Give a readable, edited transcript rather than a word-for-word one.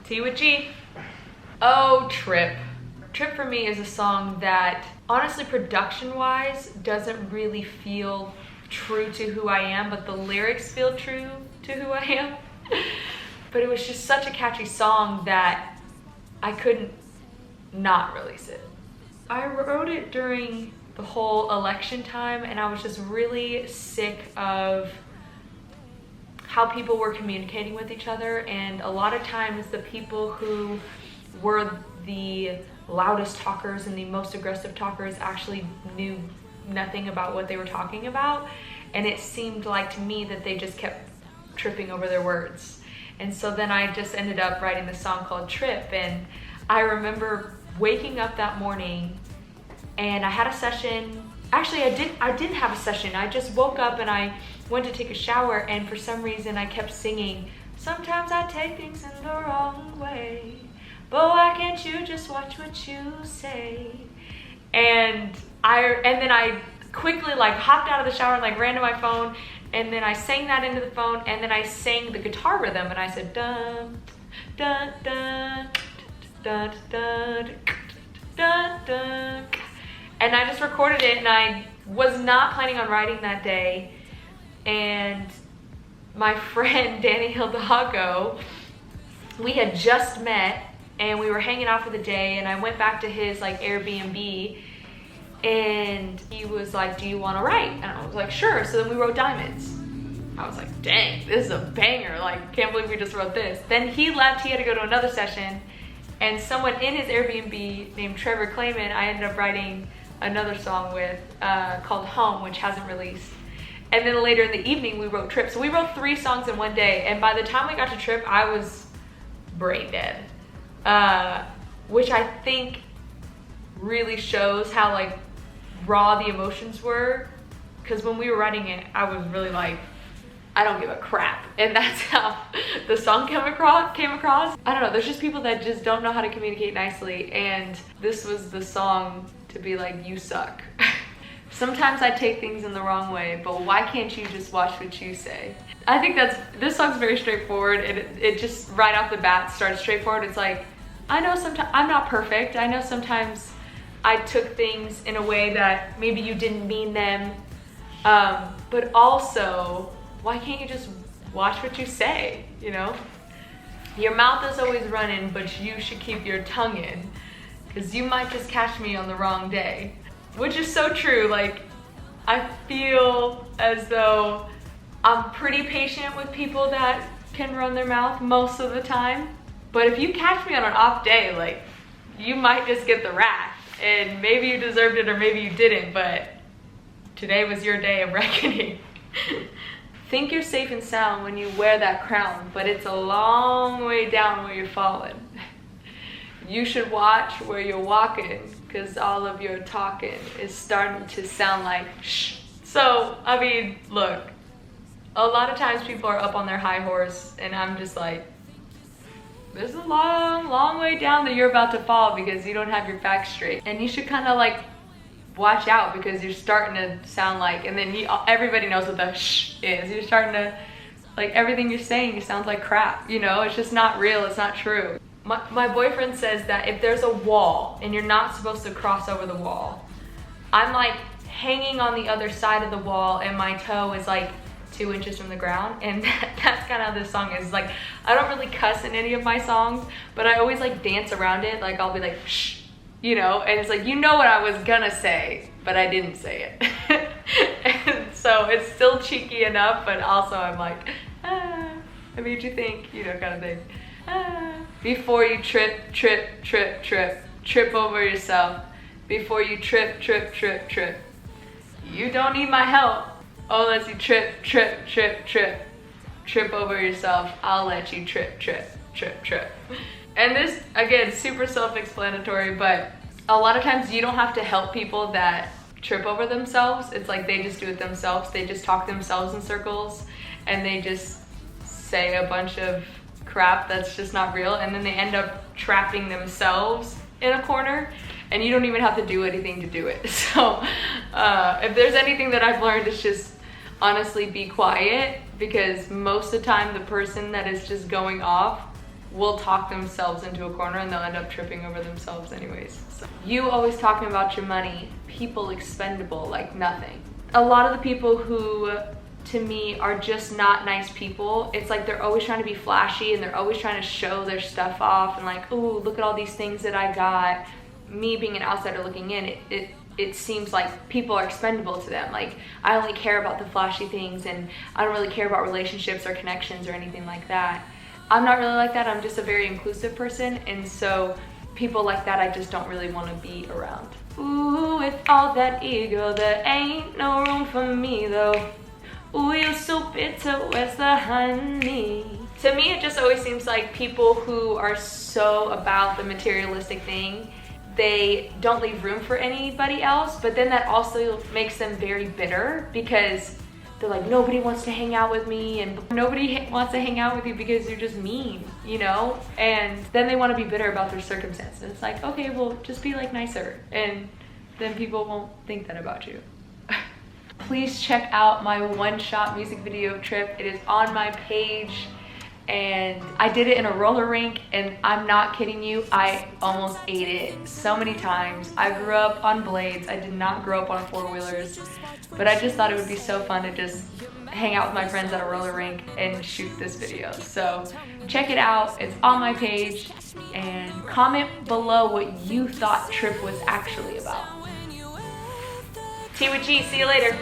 T with G. Oh, Trip. Trip for me is a song that honestly production-wise doesn't really feel true to who I am, but the lyrics feel true to who I am. But it was just such a catchy song that I couldn't not release it. I wrote it during the whole election time, and I was just really sick of how people were communicating with each other, and a lot of times the people who were the loudest talkers and the most aggressive talkers actually knew nothing about what they were talking about, and it seemed like to me that they just kept tripping over their words. And so then I just ended up writing this song called Trip, and I remember waking up that morning and I had a session. Actually, I didn't have a session. I just woke up and I went to take a shower, and for some reason I kept singing, sometimes I take things in the wrong way, but why can't you just watch what you say? And then I quickly like hopped out of the shower and like ran to my phone, and then I sang that into the phone, and then I sang the guitar rhythm, and I said dun dun dun dun dun dun dun, and I just recorded it. And I was not planning on writing that day, and my friend Danny Hildahago, we had just met and we were hanging out for the day, and I went back to his like Airbnb, and he was like, do you want to write? And I was like, sure. So then we wrote Diamonds. I was like, dang, this is a banger. Like, can't believe we just wrote this. Then he left, he had to go to another session, and someone in his Airbnb named Trevor Clayman, I ended up writing another song with called Home, which hasn't released. And then later in the evening we wrote Trip. So we wrote 3 songs in one day, and by the time we got to Trip, I was brain dead. Which I think really shows how like raw the emotions were, because when we were writing it, I was really like, I don't give a crap, and that's how the song came across. I don't know, there's just people that just don't know how to communicate nicely, and this was the song to be like, you suck. Sometimes I take things in the wrong way, but why can't you just watch what you say? I think this song's very straightforward. It just right off the bat starts straightforward. It's like, I know sometimes I'm not perfect. I know sometimes I took things in a way that maybe you didn't mean them, but also, why can't you just watch what you say, you know? Your mouth is always running, but you should keep your tongue in, because you might just catch me on the wrong day. Which is so true. Like, I feel as though I'm pretty patient with people that can run their mouth most of the time. But if you catch me on an off day, like, you might just get the wrath, and maybe you deserved it or maybe you didn't, but today was your day of reckoning. Think you're safe and sound when you wear that crown, but it's a long way down where you're falling. You should watch where you're walking, because all of your talking is starting to sound like shh. So, I mean, look, a lot of times people are up on their high horse, and I'm just like, there's a long, long way down that you're about to fall because you don't have your facts straight. And you should kind of like watch out, because you're starting to sound like, and then everybody knows what the shh is. You're starting to, like, everything you're saying sounds like crap, you know? It's just not real, it's not true. My boyfriend says that if there's a wall and you're not supposed to cross over the wall, I'm like hanging on the other side of the wall and my toe is like 2 inches from the ground, and that's kind of how this song is. Like, I don't really cuss in any of my songs, but I always like dance around it. Like, I'll be like, shh, you know, and it's like, you know what I was gonna say, but I didn't say it. And so it's still cheeky enough, but also I'm like, I made you think, you know, kind of thing. Before you trip over yourself. Before you trip. You don't need my help unless you trip over yourself. I'll let you trip. And this, again, super self-explanatory, but a lot of times you don't have to help people that trip over themselves. It's like they just do it themselves. They just talk themselves in circles, and they just say a bunch of crap that's just not real, and then they end up trapping themselves in a corner, and you don't even have to do anything to do it. So if there's anything that I've learned, it's just honestly be quiet, because most of the time the person that is just going off will talk themselves into a corner and they'll end up tripping over themselves anyways. So, you always talking about your money, people expendable like nothing. A lot of the people who, to me, are just not nice people, it's like they're always trying to be flashy and they're always trying to show their stuff off and like, ooh, look at all these things that I got. Me being an outsider looking in, it seems like people are expendable to them. Like, I only care about the flashy things and I don't really care about relationships or connections or anything like that. I'm not really like that. I'm just a very inclusive person, and so people like that I just don't really want to be around. Ooh, with all that ego, there ain't no room for me though. Ooh, you're so bitter, where's the honey? To me, it just always seems like people who are so about the materialistic thing, they don't leave room for anybody else, but then that also makes them very bitter because they're like, nobody wants to hang out with me and nobody wants to hang out with you because you're just mean, you know? And then they want to be bitter about their circumstances. It's like, okay, well, just be like nicer and then people won't think that about you. Please check out my one-shot music video trip. It is on my page. And I did it in a roller rink, and I'm not kidding you, I almost ate it so many times. I grew up on blades. I did not grow up on four-wheelers, but I just thought it would be so fun to just hang out with my friends at a roller rink and shoot this video. So check it out, it's on my page, and comment below what you thought Trip was actually about. T with G, see you later.